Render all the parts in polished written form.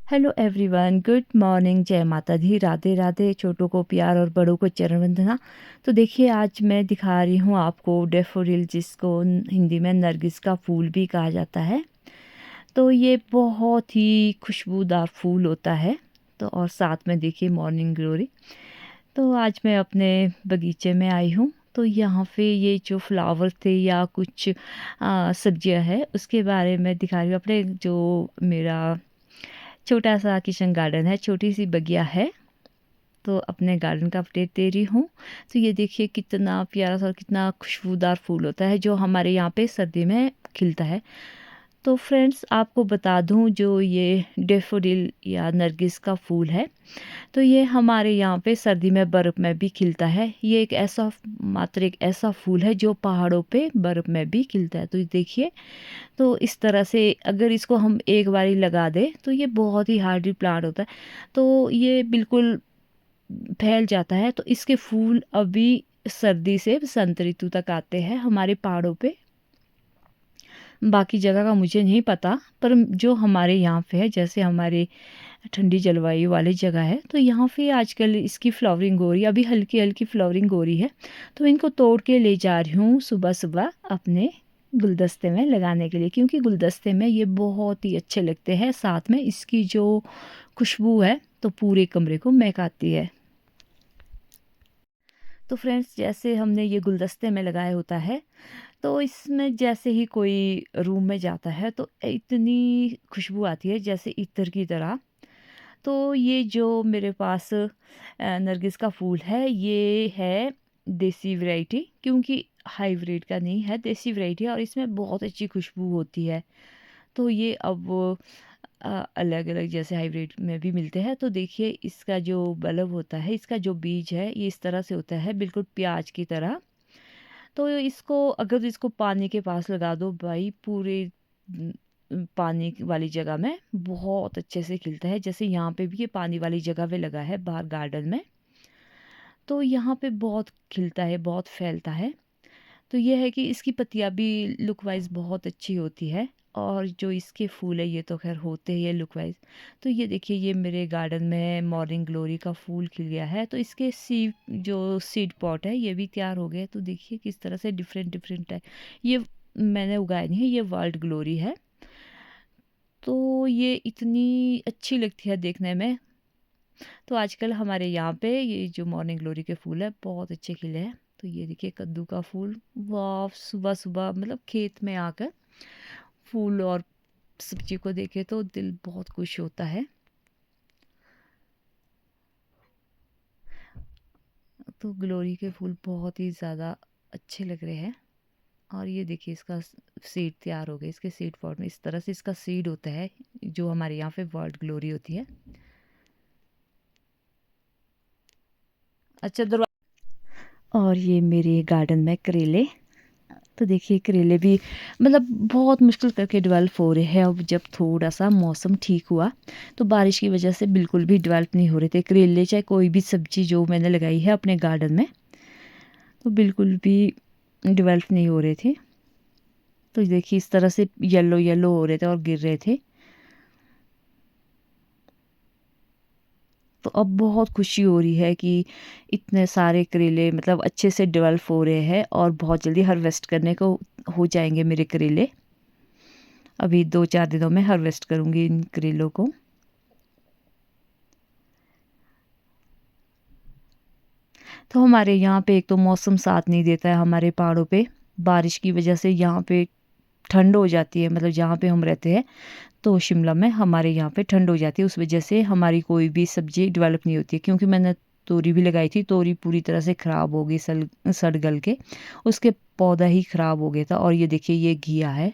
Hello everyone, good morning, जय माता दी, राधे राधे। छोटों को प्यार और बड़ों को चरण वंदना। तो देखिए, आज मैं दिखा रही हूँ आपको डैफोडिल, जिसको हिंदी में नरगिस का फूल भी कहा जाता है। तो ये बहुत ही खुशबूदार फूल होता है। तो और साथ में देखिए मॉर्निंग ग्लोरी। तो आज मैं अपने बगीचे में आई हूँ। तो यहाँ पे ये जो फ्लावर थे या कुछ सब्जियाँ हैं, उसके बारे में दिखा रही हूँ। अपने जो मेरा छोटा सा किचन गार्डन है, छोटी सी बगिया है, तो अपने गार्डन का अपडेट दे रही हूँ। तो ये देखिए कितना प्यारा सा और कितना खुशबूदार फूल होता है, जो हमारे यहाँ पे सर्दी में खिलता है। तो फ्रेंड्स, आपको बता दूँ, जो ये डैफोडिल या नरगिस का फूल है, तो ये हमारे यहाँ पे सर्दी में बर्फ़ में भी खिलता है। ये एक ऐसा फूल है जो पहाड़ों पे बर्फ़ में भी खिलता है। तो देखिए, तो इस तरह से अगर इसको हम एक बारी लगा दें तो ये बहुत ही हार्डी प्लांट होता है। तो ये बिल्कुल फैल जाता है। तो इसके फूल अभी सर्दी से बसंत ऋतु तक आते हैं हमारे पहाड़ों पे। बाकी जगह का मुझे नहीं पता, पर जो हमारे यहाँ पे है, जैसे हमारे ठंडी जलवायु वाली जगह है, तो यहाँ पे आजकल इसकी फ्लावरिंग हो रही है। अभी हल्की हल्की फ्लावरिंग हो रही है। तो इनको तोड़ के ले जा रही हूँ सुबह सुबह अपने गुलदस्ते में लगाने के लिए, क्योंकि गुलदस्ते में ये बहुत ही अच्छे लगते हैं। साथ में इसकी जो खुशबू है, तो पूरे कमरे को महकाती है। तो फ्रेंड्स, जैसे हमने ये गुलदस्ते में लगाया होता है, तो इसमें जैसे ही कोई रूम में जाता है तो इतनी खुशबू आती है जैसे इत्र की तरह। तो ये जो मेरे पास नरगिस का फूल है, ये है देसी वैरायटी, क्योंकि हाइब्रिड का नहीं है, देसी वैरायटी है, और इसमें बहुत अच्छी खुशबू होती है। तो ये अब अलग अलग जैसे हाइब्रिड में भी मिलते हैं। तो देखिए, इसका जो बल्ब होता है, इसका जो बीज है, ये इस तरह से होता है, बिल्कुल प्याज की तरह। तो इसको अगर इसको पानी के पास लगा दो भाई, पूरे पानी वाली जगह में बहुत अच्छे से खिलता है। जैसे यहाँ पे भी ये पानी वाली जगह पे लगा है, बाहर गार्डन में। तो यहाँ पे बहुत खिलता है, बहुत फैलता है। तो ये है कि इसकी पत्तियाँ भी लुक वाइज बहुत अच्छी होती है, और जो इसके फूल है, ये तो खैर होते ही है लुक वाइज। तो ये देखिए, ये मेरे गार्डन में मॉर्निंग ग्लोरी का फूल खिल गया है। तो इसके सीड पॉट है, ये भी तैयार हो गए। तो देखिए किस तरह से डिफरेंट डिफरेंट है। ये मैंने उगाया नहीं है, ये वर्ल्ड ग्लोरी है। तो ये इतनी अच्छी लगती है देखने में। तो आजकल हमारे यहाँ पे ये जो मॉर्निंग ग्लोरी के फूल है, बहुत अच्छे खिले हैं। तो ये देखिए कद्दू का फूल, वाह, सुबह सुबह मतलब खेत में आकर फूल और सब्जी को देखे तो दिल बहुत खुश होता है। तो ग्लोरी के फूल बहुत ही ज़्यादा अच्छे लग रहे हैं। और ये देखिए, इसका सीड तैयार हो गया। इसके सीड पॉट में इस तरह से इसका सीड होता है, जो हमारे यहाँ पे वर्ल्ड ग्लोरी होती है। अच्छा, और ये मेरे गार्डन में करेले। तो देखिए, करेले भी मतलब बहुत मुश्किल करके डेवलप हो रहे हैं। अब जब थोड़ा सा मौसम ठीक हुआ, तो बारिश की वजह से बिल्कुल भी डेवलप नहीं हो रहे थे करेले, चाहे कोई भी सब्जी जो मैंने लगाई है अपने गार्डन में, तो बिल्कुल भी डेवलप नहीं हो रहे थे। तो देखिए, इस तरह से येलो येलो हो रहे थे और गिर रहे थे। तो अब बहुत खुशी हो रही है कि इतने सारे करेले मतलब अच्छे से डेवलप हो रहे हैं, और बहुत जल्दी हार्वेस्ट करने को हो जाएंगे मेरे करेले। अभी 2-4 दिनों में हार्वेस्ट करूँगी इन करेलों को। तो हमारे यहाँ पे एक तो मौसम साथ नहीं देता है, हमारे पहाड़ों पे बारिश की वजह से यहाँ पे ठंड हो जाती है। मतलब जहाँ पे हम रहते हैं, तो शिमला में हमारे यहाँ पे ठंड हो जाती है, उस वजह से हमारी कोई भी सब्जी डेवलप नहीं होती है। क्योंकि मैंने तोरी भी लगाई थी, तोरी पूरी तरह से ख़राब हो गई, सड़ गल के उसके पौधा ही ख़राब हो गया था। और ये देखिए, ये घिया है।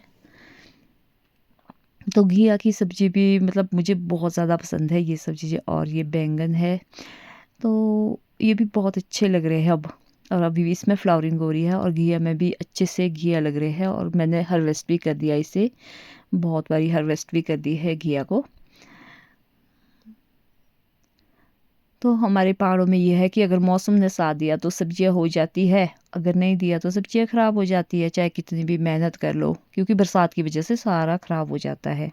तो घिया की सब्ज़ी भी मतलब मुझे बहुत ज़्यादा पसंद है ये सब चीज़ें। और ये बैंगन है, तो ये भी बहुत अच्छे लग रहे हैं अब। और अभी भी इसमें फ्लावरिंग हो रही है, और घिया में भी अच्छे से घिया लग रहे हैं। और मैंने हार्वेस्ट भी कर दिया इसे, बहुत बारी हार्वेस्ट भी कर दी है घिया को। तो हमारे पहाड़ों में ये है कि अगर मौसम ने साथ दिया तो सब्जियां हो जाती है, अगर नहीं दिया तो सब्जियां ख़राब हो जाती है, चाहे कितनी भी मेहनत कर लो, क्योंकि बरसात की वजह से सारा ख़राब हो जाता है।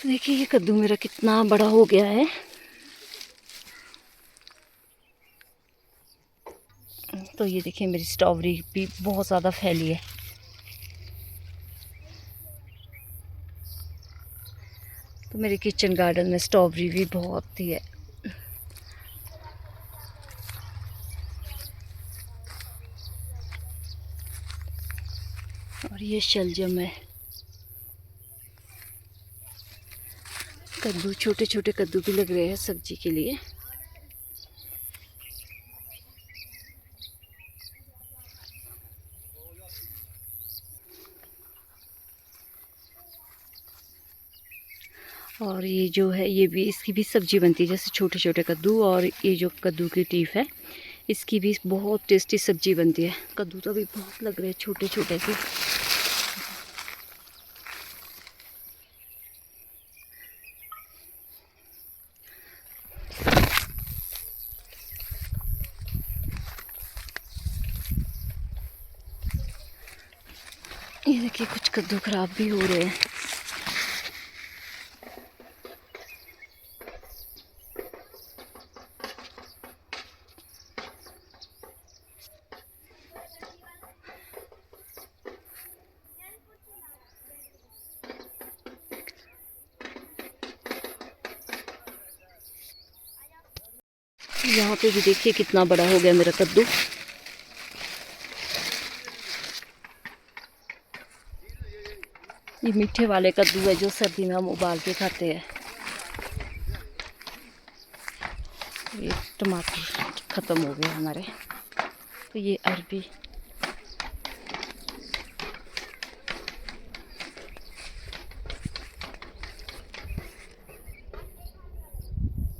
तो देखिए ये कद्दू मेरा कितना बड़ा हो गया है। तो ये देखिए मेरी स्ट्रॉबेरी भी बहुत ज़्यादा फैली है। तो मेरे किचन गार्डन में स्ट्रॉबेरी भी बहुत ही है। और ये शलजम है। कद्दू, छोटे छोटे कद्दू भी लग रहे हैं सब्जी के लिए। और ये जो है ये भी, इसकी भी सब्जी बनती है, जैसे छोटे छोटे कद्दू। और ये जो कद्दू की टीफ है इसकी भी बहुत टेस्टी सब्जी बनती है। कद्दू तो अभी बहुत लग रहे हैं छोटे छोटे से। ये देखिए कुछ कद्दू खराब भी हो रहे हैं। यहाँ पे भी देखिए कितना बड़ा हो गया मेरा कद्दू। ये मीठे वाले कद्दू है जो सर्दी में हम उबाल के खाते हैं। ये टमाटर ख़त्म हो गए हमारे। तो ये अरबी,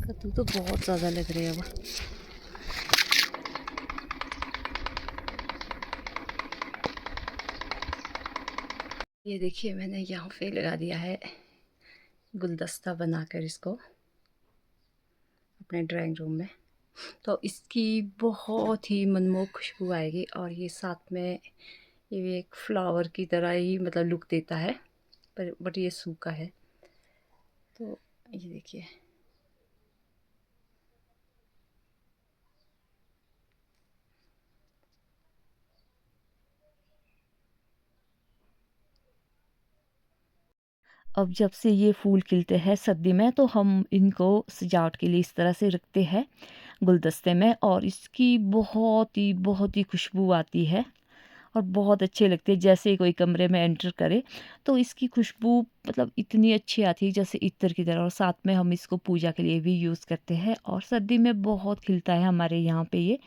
कद्दू तो बहुत ज़्यादा लग रहे हैं अब। ये देखिए मैंने यहाँ पे लगा दिया है गुलदस्ता बनाकर इसको अपने ड्राइंग रूम में। तो इसकी बहुत ही मनमोहक खुशबू आएगी। और ये साथ में ये एक फ्लावर की तरह ही मतलब लुक देता है, पर बट ये सूखा है। तो ये देखिए अब जब से ये फूल खिलते हैं सर्दी में तो हम इनको सजावट के लिए इस तरह से रखते हैं गुलदस्ते में। और इसकी बहुत ही खुशबू आती है और बहुत अच्छे लगते हैं। जैसे कोई कमरे में एंटर करे तो इसकी खुशबू मतलब इतनी अच्छी आती है जैसे इत्र की तरह। और साथ में हम इसको पूजा के लिए भी यूज़ करते हैं। और सर्दी में बहुत खिलता है हमारे यहाँ पे ये।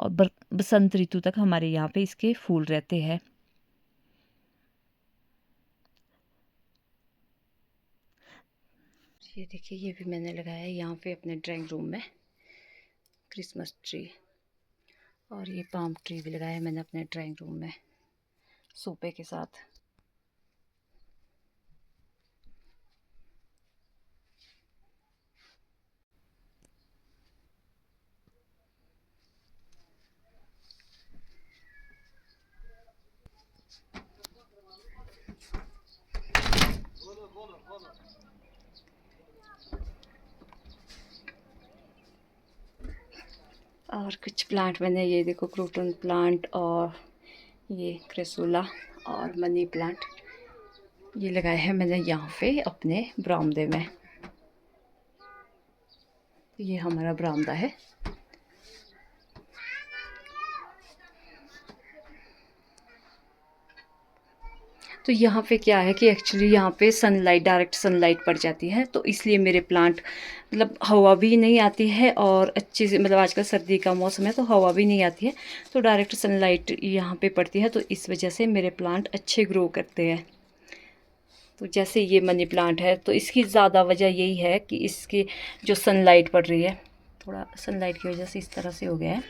और बसंत ऋतु तक हमारे यहाँ पे इसके फूल रहते हैं। ये देखिए ये भी मैंने लगाया है यहाँ पे अपने ड्राइंग रूम में क्रिसमस ट्री। और ये पाम ट्री भी लगाया है मैंने अपने ड्राइंग रूम में सोपे के साथ। और कुछ प्लांट मैंने, ये देखो क्रूटन प्लांट और ये क्रेसुला और मनी प्लांट ये लगाए हैं मैंने यहाँ पे अपने बरामदे में। ये हमारा बरामदा है। तो यहाँ पे क्या है कि एक्चुअली यहाँ पे सनलाइट, डायरेक्ट सनलाइट पड़ जाती है तो इसलिए मेरे प्लांट मतलब हवा भी नहीं आती है और अच्छे से, मतलब आजकल सर्दी का मौसम है तो हवा भी नहीं आती है। तो डायरेक्ट सनलाइट यहाँ पे पड़ती है तो इस वजह से मेरे प्लांट अच्छे ग्रो करते हैं। तो जैसे ये मनी प्लांट है तो इसकी ज़्यादा वजह यही है कि इसकी जो सनलाइट पड़ रही है, थोड़ा सनलाइट की वजह से इस तरह से हो गया है।